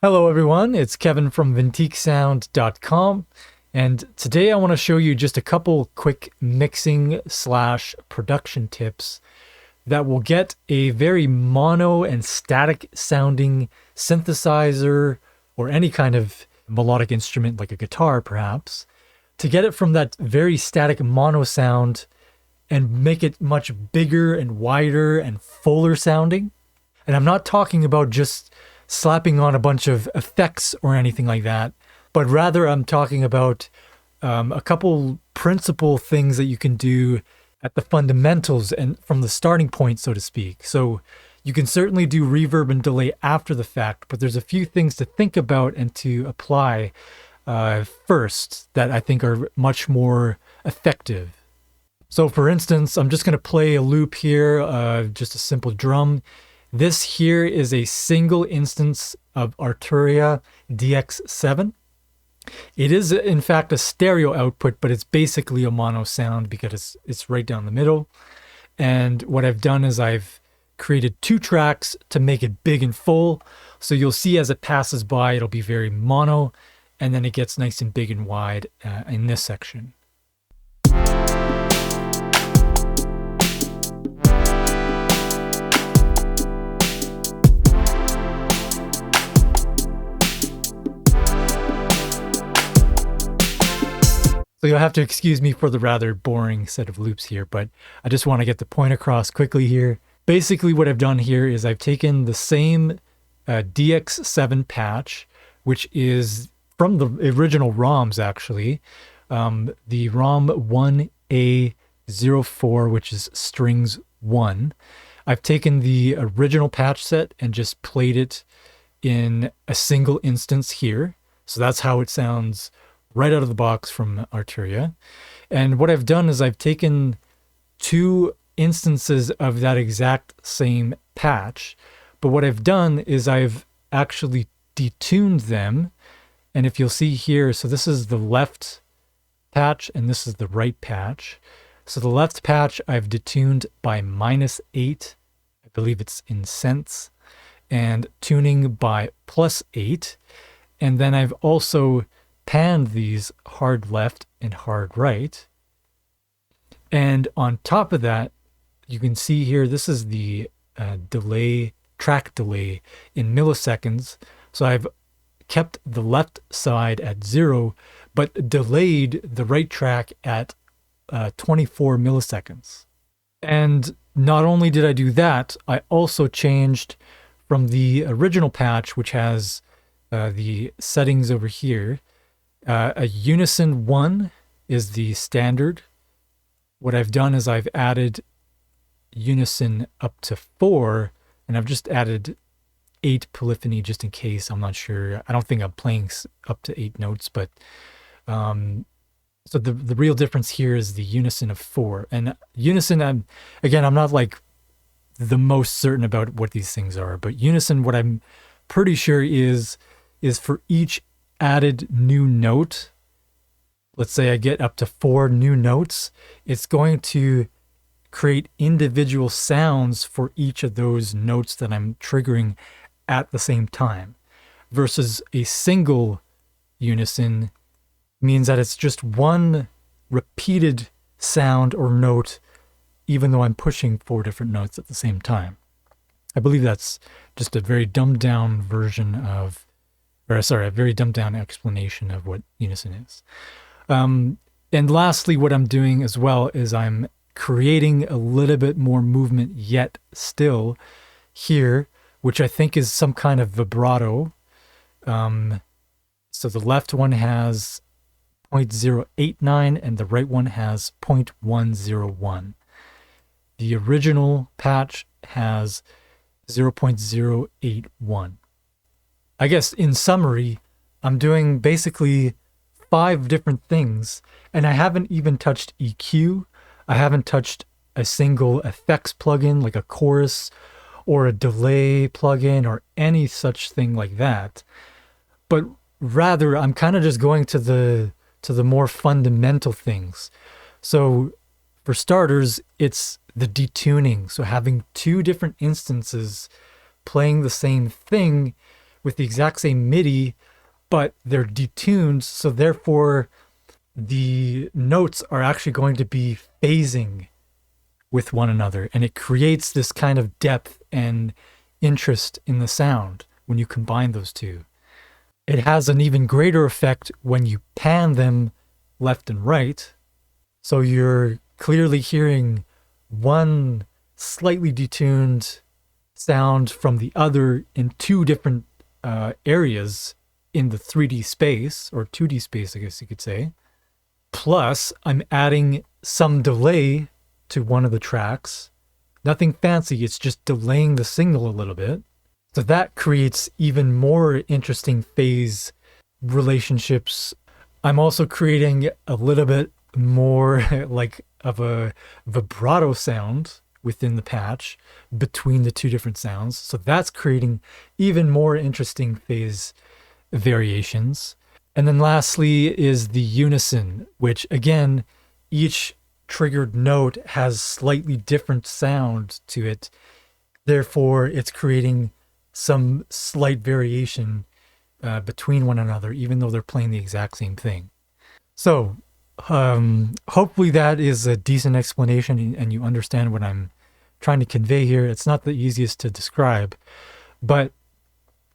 Hello everyone, it's Kevin from VintiqueSound.com, and today I want to show you just a couple quick mixing slash production tips that will get a very mono and static sounding synthesizer or any kind of melodic instrument like a guitar perhaps, to get it from that very static mono sound and make it much bigger and wider and fuller sounding. And I'm not talking about just slapping on a bunch of effects or anything like that, but rather I'm talking about a couple principal things that you can do at the fundamentals and from the starting point, so to speak. So you can certainly do reverb and delay after the fact, but there's a few things to think about and to apply first that I think are much more effective. So for instance, I'm just going to play a loop here, just a simple drum. This here is a single instance of Arturia DX7. It is in fact a stereo output, but it's basically a mono sound because it's right down the middle. And what I've done is I've created two tracks to make it big and full. So you'll see as it passes by, it'll be very mono, and then it gets nice and big and wide in this section. So you'll have to excuse me for the rather boring set of loops here, but I just want to get the point across quickly here. Basically what I've done here is I've taken the same DX7 patch, which is from the original ROMs actually, the ROM 1A04, which is strings 1. I've taken the original patch set and just played it in a single instance here. So that's how it sounds right out of the box from Arturia. And what I've done is I've taken two instances of that exact same patch, but what I've done is I've actually detuned them. And if you'll see here, so this is the left patch and this is the right patch. So the left patch I've detuned by -8, I believe it's in cents, and tuning by +8. And then I've also panned these hard left and hard right. And on top of that, you can see here, this is the track delay in milliseconds. So I've kept the left side at 0, but delayed the right track at 24 milliseconds. And not only did I do that, I also changed from the original patch, which has the settings over here. A unison 1 is the standard. What I've done is I've added unison up to 4, and I've just added 8 polyphony just in case. I'm not sure. I don't think I'm playing up to 8 notes, but so the real difference here is the unison of 4. And unison, I'm not like the most certain about what these things are, but unison, what I'm pretty sure is for each added new note, let's say I get up to 4 new notes, it's going to create individual sounds for each of those notes that I'm triggering at the same time, versus a single unison means that it's just one repeated sound or note, even though I'm pushing 4 different notes at the same time. I believe that's just a very dumbed down version of a very dumbed down explanation of what unison is. And lastly, what I'm doing as well is I'm creating a little bit more movement yet still here, which I think is some kind of vibrato. So the left one has 0.089 and the right one has 0.101. The original patch has 0.081. I guess in summary, I'm doing basically 5 different things, and I haven't even touched EQ. I haven't touched a single effects plugin like a chorus or a delay plugin or any such thing like that. But rather, I'm kind of just going to the more fundamental things. So for starters, it's the detuning. So having 2 different instances playing the same thing, with the exact same MIDI, but they're detuned. So therefore, the notes are actually going to be phasing with one another. And it creates this kind of depth and interest in the sound when you combine those two. It has an even greater effect when you pan them left and right. So you're clearly hearing one slightly detuned sound from the other in two different areas in the 3D space, or 2D space, I guess you could say. Plus, I'm adding some delay to one of the tracks. Nothing fancy, it's just delaying the signal a little bit. So that creates even more interesting phase relationships. I'm also creating a little bit more like of a vibrato sound within the patch between the two different sounds. So that's creating even more interesting phase variations. And then lastly is the unison, which again, each triggered note has slightly different sound to it. Therefore, it's creating some slight variation between one another, even though they're playing the exact same thing. So hopefully that is a decent explanation and you understand what I'm trying to convey here. It's not the easiest to describe, but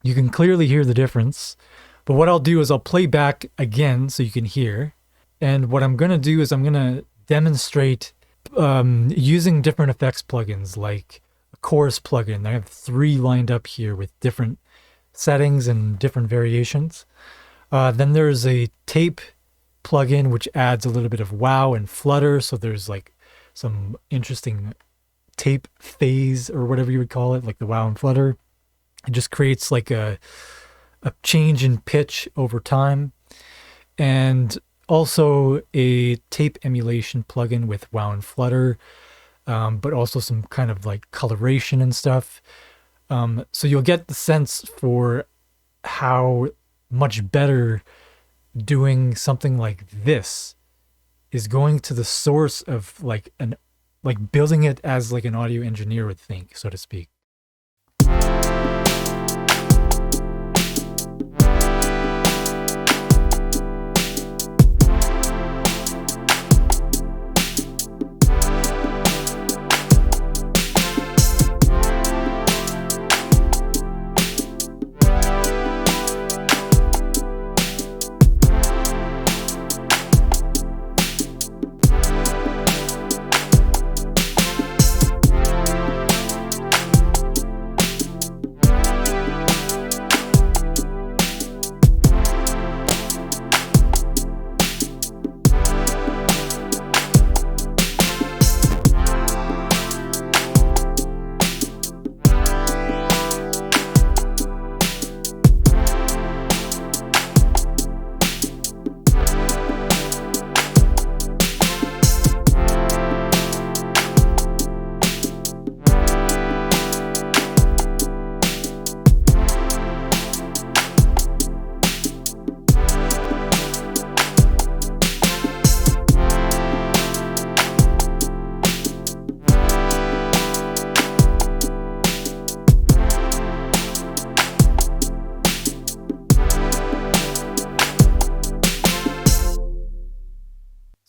you can clearly hear the difference. But what I'll do is I'll play back again so you can hear. And what I'm going to do is I'm going to demonstrate using different effects plugins, like a chorus plugin. I have 3 lined up here with different settings and different variations. Then there's a tape plugin, which adds a little bit of wow and flutter. So there's like some interesting tape phase or whatever you would call it, like the wow and flutter. It just creates like a change in pitch over time. And also a tape emulation plugin with wow and flutter, but also some kind of like coloration and stuff. So you'll get the sense for how much better doing something like this is going to the source of like building it as like an audio engineer would think, so to speak.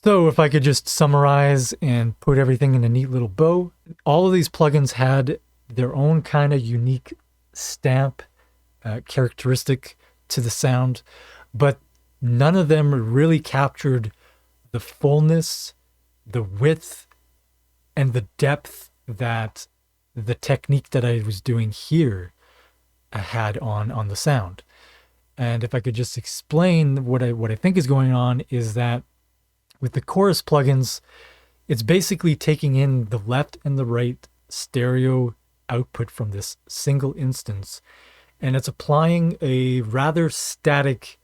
So if I could just summarize and put everything in a neat little bow, all of these plugins had their own kind of unique stamp, characteristic to the sound, but none of them really captured the fullness, the width, and the depth that the technique that I was doing here had on the sound. And if I could just explain what I think is going on is that with the chorus plugins, it's basically taking in the left and the right stereo output from this single instance, and it's applying a rather static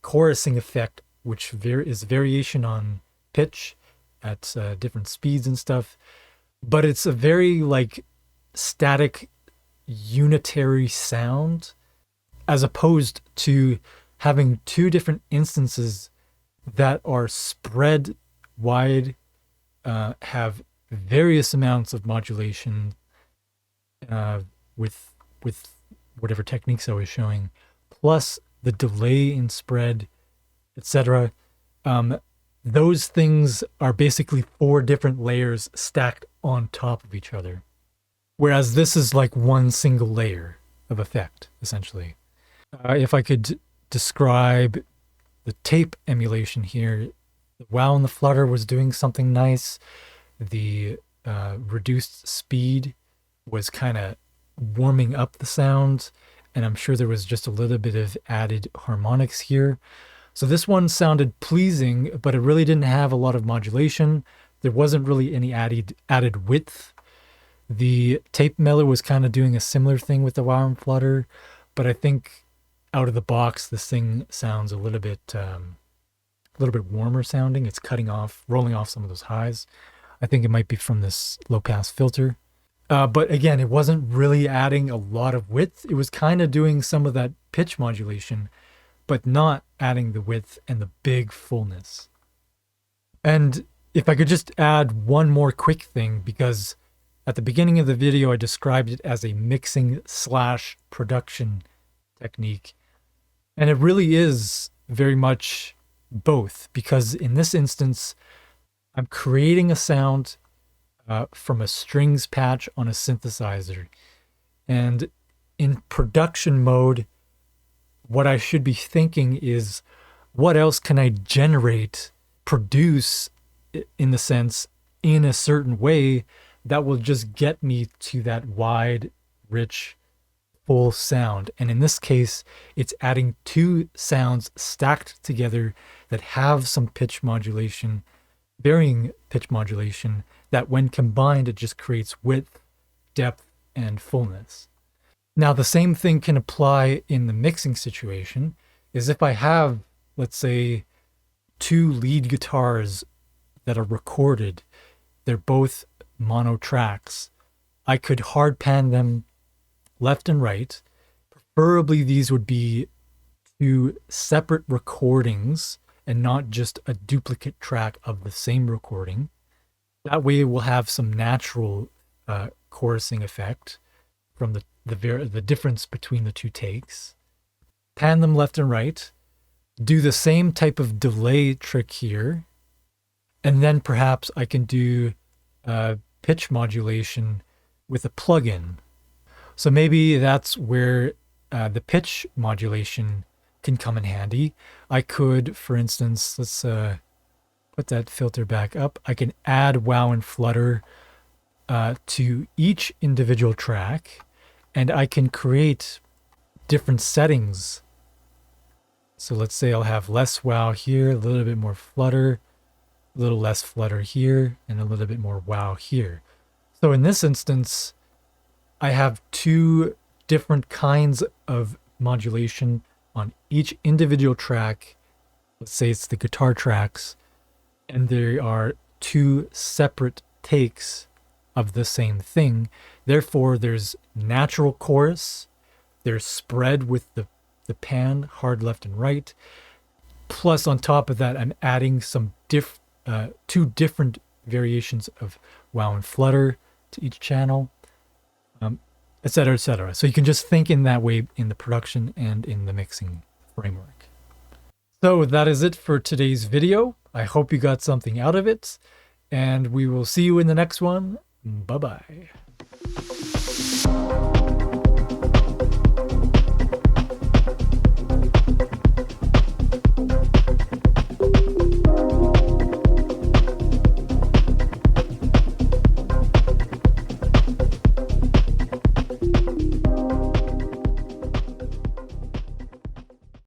chorusing effect, which is variation on pitch at different speeds and stuff. But it's a very like static unitary sound, as opposed to having 2 different instances that are spread wide, have various amounts of modulation, with whatever techniques I was showing, plus the delay in spread, etc. Those things are basically 4 different layers stacked on top of each other. Whereas this is like one single layer of effect, essentially. If I could describe the tape emulation here, the wow and the flutter was doing something nice. The reduced speed was kind of warming up the sound, and I'm sure there was just a little bit of added harmonics here. So this one sounded pleasing, but it really didn't have a lot of modulation. There wasn't really any added width. The tape mellow was kind of doing a similar thing with the wow and flutter, but I think out of the box, this thing sounds a little bit warmer sounding. It's rolling off some of those highs. I think it might be from this low pass filter. But again, it wasn't really adding a lot of width. It was kind of doing some of that pitch modulation, but not adding the width and the big fullness. And if I could just add one more quick thing, because at the beginning of the video, I described it as a mixing/production technique. And it really is very much both, because in this instance, I'm creating a sound from a strings patch on a synthesizer. And in production mode, what I should be thinking is, what else can I produce in the sense, in a certain way that will just get me to that wide, rich, full sound. And in this case, it's adding 2 sounds stacked together that have some pitch modulation, varying pitch modulation, that when combined, it just creates width, depth, and fullness. Now, the same thing can apply in the mixing situation, is if I have, let's say, 2 lead guitars that are recorded, they're both mono tracks, I could hard pan them left and right. Preferably these would be 2 separate recordings and not just a duplicate track of the same recording. That way we'll have some natural chorusing effect from the difference between the 2 takes. Pan them left and right. Do the same type of delay trick here. And then perhaps I can do pitch modulation with a plugin. So maybe that's where the pitch modulation can come in handy. I could, for instance, let's put that filter back up. I can add wow and flutter to each individual track, and I can create different settings. So let's say I'll have less wow here, a little bit more flutter, a little less flutter here, and a little bit more wow here. So in this instance, I have 2 different kinds of modulation on each individual track. Let's say it's the guitar tracks, and there are 2 separate takes of the same thing. Therefore, there's natural chorus, there's spread with the pan, hard left and right. Plus, on top of that, I'm adding some 2 different variations of wow and flutter to each channel, etc., etc. So you can just think in that way in the production and in the mixing framework. So that is it for today's video. I hope you got something out of it, and we will see you in the next one. Bye-bye.